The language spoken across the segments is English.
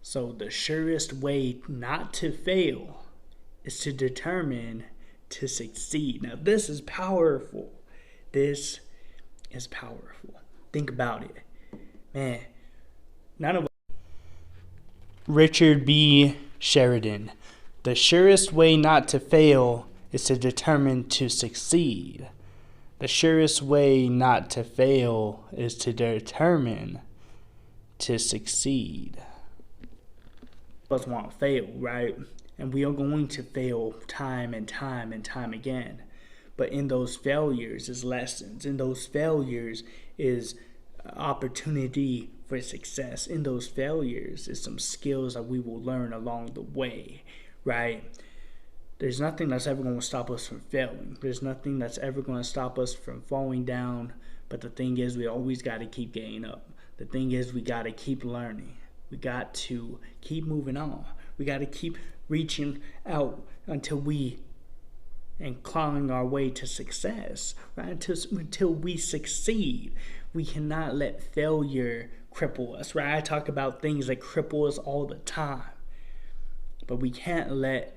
So the surest way not to fail is to determine to succeed. Now, this is powerful. This is powerful. Think about it. Man, none of Richard B. Sheridan. The surest way not to fail is to determine to succeed. The surest way not to fail is to determine to succeed. Us want to fail, right? And we are going to fail time and time and time again. But in those failures is lessons. In those failures is opportunity for success. In those failures is some skills that we will learn along the way, right? There's nothing that's ever going to stop us from failing. There's nothing that's ever going to stop us from falling down. But the thing is, we always got to keep getting up. The thing is, we got to keep learning. We got to keep moving on. We got to keep reaching out until we and clawing our way to success, right? Until we succeed. We cannot let failure cripple us, right? I talk about things that cripple us all the time. But we can't let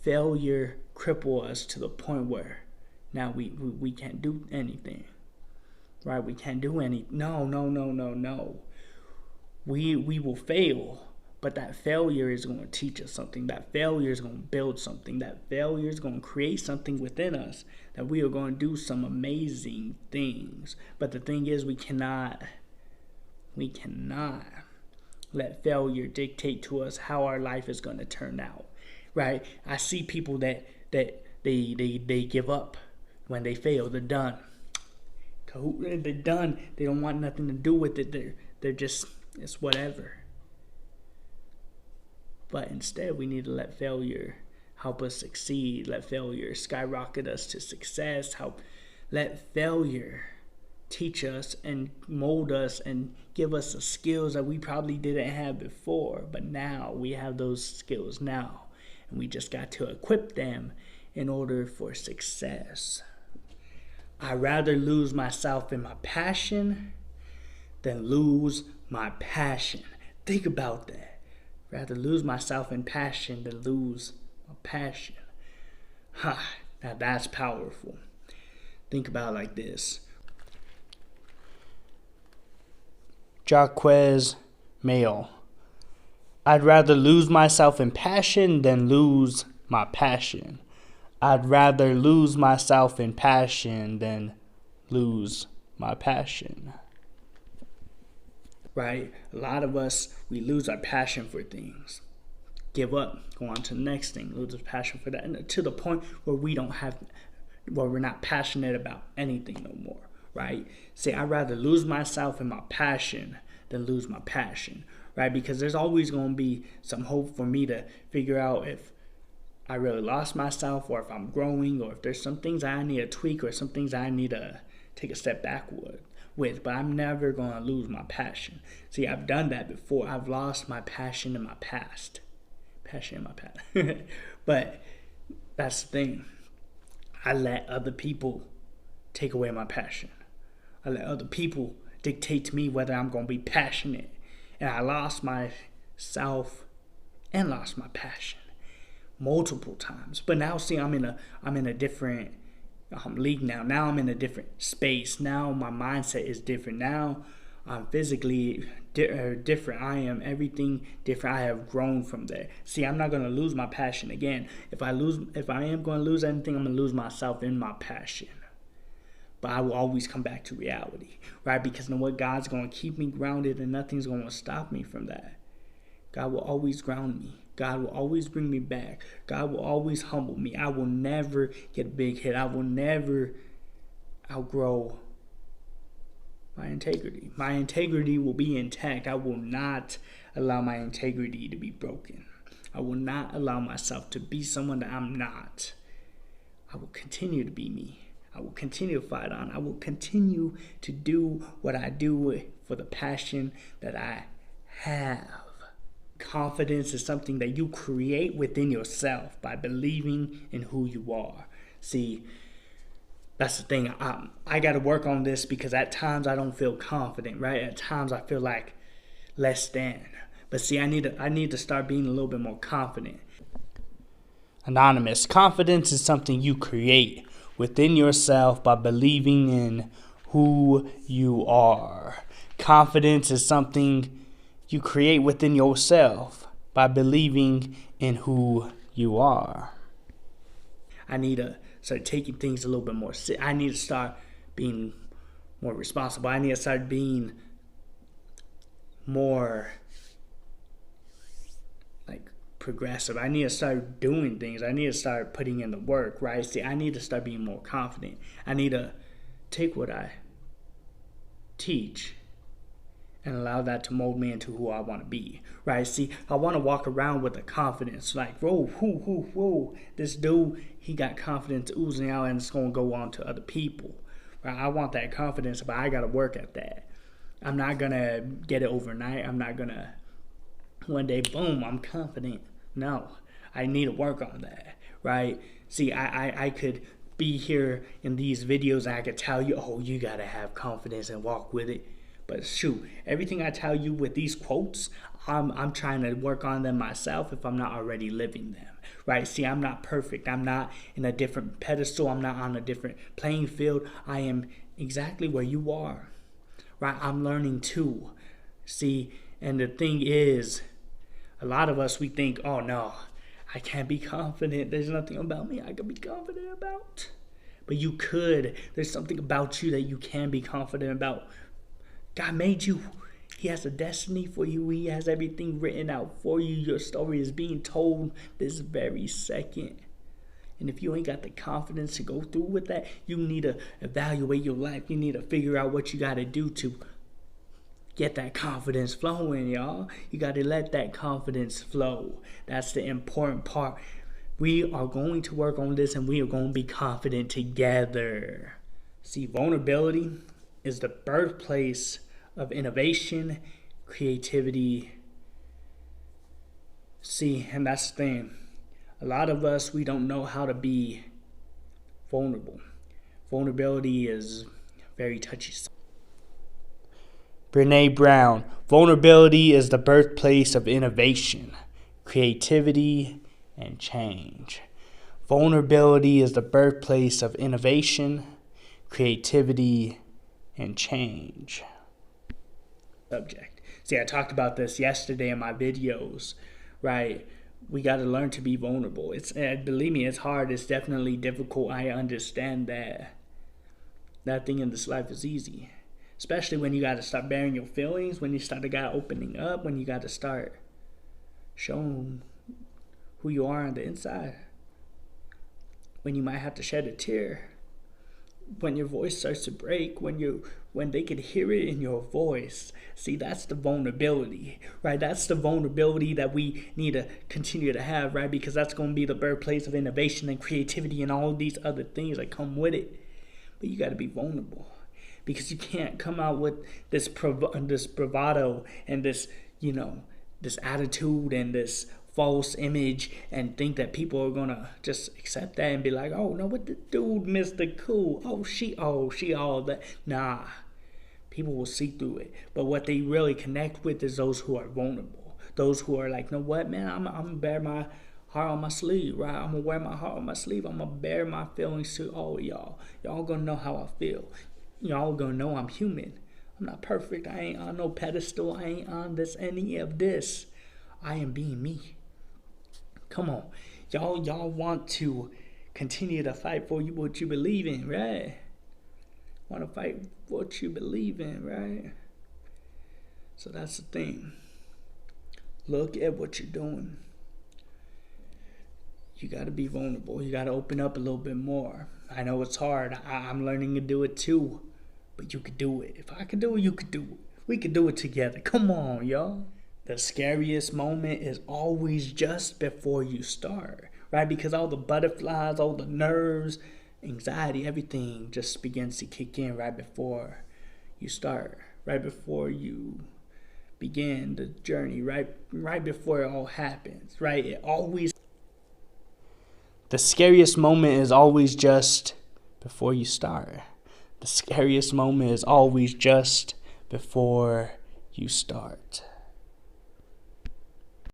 failure cripple us to the point where now we can't do anything, right? We can't do any. No. We will fail, but that failure is going to teach us something. That failure is going to build something. That failure is going to create something within us that we are going to do some amazing things. But the thing is, we cannot let failure dictate to us how our life is going to turn out. Right? I see people that they give up when they fail. They're done. They're done. They don't want nothing to do with it. They're just, it's whatever. But instead, we need to let failure help us succeed. Let failure skyrocket us to success. Let failure teach us and mold us and give us the skills that we probably didn't have before. But now we have those skills now. And we just got to equip them in order for success. I'd rather lose myself in my passion than lose my passion. Think about that. Rather lose myself in passion than lose my passion. Now that's powerful. Think about it like this. Jaquez Mayo. I'd rather lose myself in passion than lose my passion. I'd rather lose myself in passion than lose my passion. Right? A lot of us, we lose our passion for things. Give up, go on to the next thing, lose our passion for that. And to the point where we're not passionate about anything no more. Right? Say, I'd rather lose myself in my passion than lose my passion. Right? Because there's always going to be some hope for me to figure out if I really lost myself or if I'm growing or if there's some things I need to tweak or some things I need to take a step backward with. But I'm never going to lose my passion. See, I've done that before. I've lost my passion in my past. But that's the thing. I let other people take away my passion. I let other people dictate to me whether I'm going to be passionate. And I lost myself and lost my passion multiple times. But now, see, I'm in a different league now. Now I'm in a different space. Now my mindset is different. Now I'm physically different. I am everything different. I have grown from there. See, I'm not going to lose my passion again. If I am going to lose anything, I'm going to lose myself in my passion. But I will always come back to reality, right? Because you know what? God's going to keep me grounded and nothing's going to stop me from that. God will always ground me. God will always bring me back. God will always humble me. I will never get a big hit. I will never outgrow my integrity. My integrity will be intact. I will not allow my integrity to be broken. I will not allow myself to be someone that I'm not. I will continue to be me. I will continue to fight on. I will continue to do what I do for the passion that I have. Confidence is something that you create within yourself by believing in who you are. See, that's the thing. I got to work on this because at times I don't feel confident, right? At times I feel like less than. But see, I need to start being a little bit more confident. Anonymous. Confidence is something you create within yourself by believing in who you are. Confidence is something you create within yourself by believing in who you are. I need to start taking things a little bit more. I need to start being more responsible. I need to start being more like progressive. I need to start doing things. I need to start putting in the work, right? See, I need to start being more confident. I need to take what I teach and allow that to mold me into who I want to be, right? See, I want to walk around with a confidence, like, whoa, this dude, he got confidence oozing out and it's going to go on to other people, right? I want that confidence, but I got to work at that. I'm not going to get it overnight. I'm not going to one day, boom, I'm confident. No, I need to work on that, right? See, I could be here in these videos and I could tell you, oh, you got to have confidence and walk with it. But shoot, everything I tell you with these quotes, I'm trying to work on them myself if I'm not already living them, right? See, I'm not perfect. I'm not in a different pedestal. I'm not on a different playing field. I am exactly where you are, right? I'm learning too. See, and the thing is, a lot of us, we think, oh no, I can't be confident. There's nothing about me I can be confident about. But you could. There's something about you that you can be confident about. God made you. He has a destiny for you. He has everything written out for you. Your story is being told this very second. And if you ain't got the confidence to go through with that, you need to evaluate your life. You need to figure out what you got to do to get that confidence flowing, y'all. You got to let that confidence flow. That's the important part. We are going to work on this and we are going to be confident together. See, vulnerability is the birthplace of innovation, creativity. See, and that's the thing. A lot of us, we don't know how to be vulnerable. Vulnerability is very touchy. Brene Brown. Vulnerability is the birthplace of innovation, creativity, and change. Vulnerability is the birthplace of innovation, creativity, and change. Subject. See, I talked about this yesterday in my videos, right? We got to learn to be vulnerable. Believe me, it's hard. It's definitely difficult. I understand that. Nothing in this life is easy, especially when you got to start bearing your feelings, when you start to got opening up, when you got to start showing who you are on the inside, when you might have to shed a tear, when your voice starts to break, when they can hear it in your voice. See, that's the vulnerability, right? That's the vulnerability that we need to continue to have, right? Because that's going to be the birthplace of innovation and creativity and all of these other things that come with it. But you got to be vulnerable, because you can't come out with this bravado and this, this attitude and this false image and think that people are gonna just accept that and be like, oh no, what the dude, Mr. Cool, oh she all that. Nah, people will see through it. But what they really connect with is those who are vulnerable, those who are like, know what, man, I'm gonna bear my heart on my sleeve, right? I'm gonna wear my heart on my sleeve. I'm gonna bear my feelings to all of y'all. Y'all gonna know how I feel. Y'all gonna know I'm human. I'm not perfect. I ain't on no pedestal. I ain't on any of this. I am being me. Come on, y'all want to continue to fight for what you believe in, right? Want to fight for what you believe in, right? So that's the thing. Look at what you're doing. You got to be vulnerable. You got to open up a little bit more. I know it's hard. I'm learning to do it too, but you could do it. If I could do it, you could do it. We could do it together. Come on, y'all. The scariest moment is always just before you start, right? Because all the butterflies, all the nerves, anxiety, everything just begins to kick in right before you start, right before you begin the journey, right before it all happens, right? The scariest moment is always just before you start. The scariest moment is always just before you start.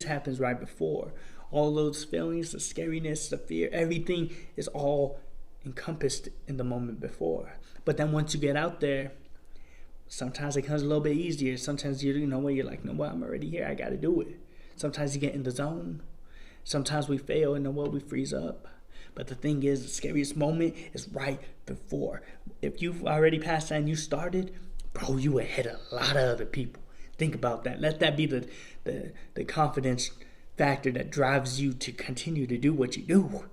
happens right before. All those feelings, the scariness, the fear, everything is all encompassed in the moment before. But then once you get out there, sometimes it comes a little bit easier. Sometimes you're like, no, what, I'm already here. I got to do it. Sometimes you get in the zone. Sometimes we fail and we freeze up. But the thing is, the scariest moment is right before. If you've already passed that and you started, bro, you ahead of a lot of other people. Think about that. Let that be the confidence factor that drives you to continue to do what you do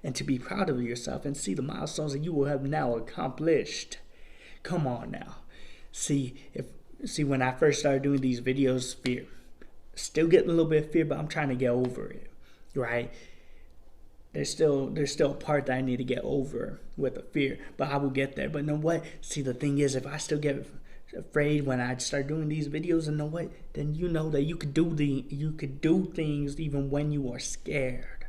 and to be proud of yourself and see the milestones that you will have now accomplished. Come on now. See, when I first started doing these videos, fear. Still getting a little bit of fear, but I'm trying to get over it, right? There's still a part that I need to get over with the fear, but I will get there. But you know what? See, the thing is, if I still get afraid when I start doing these videos, and know what? Then you know that you could do things even when you are scared.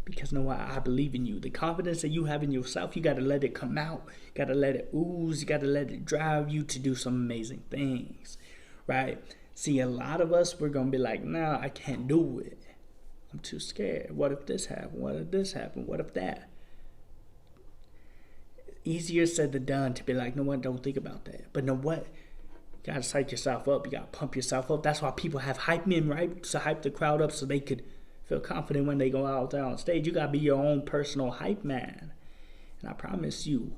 Because you know what? I believe in you. The confidence that you have in yourself, you gotta let it come out. You gotta let it ooze. You gotta let it drive you to do some amazing things, right? See, a lot of us, we're gonna be like, nah, I can't do it. I'm too scared. What if this happened? What if this happened? What if that? Easier said than done to be like, no one, don't think about that. But know what? You gotta psych yourself up. You gotta pump yourself up. That's why people have hype men, right? To hype the crowd up so they could feel confident when they go out there on stage. You gotta be your own personal hype man. And I promise you,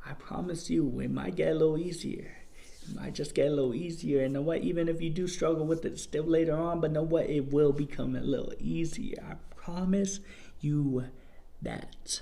it might get a little easier. It might just get a little easier. And know what? Even if you do struggle with it still later on, but know what? It will become a little easier. I promise you that.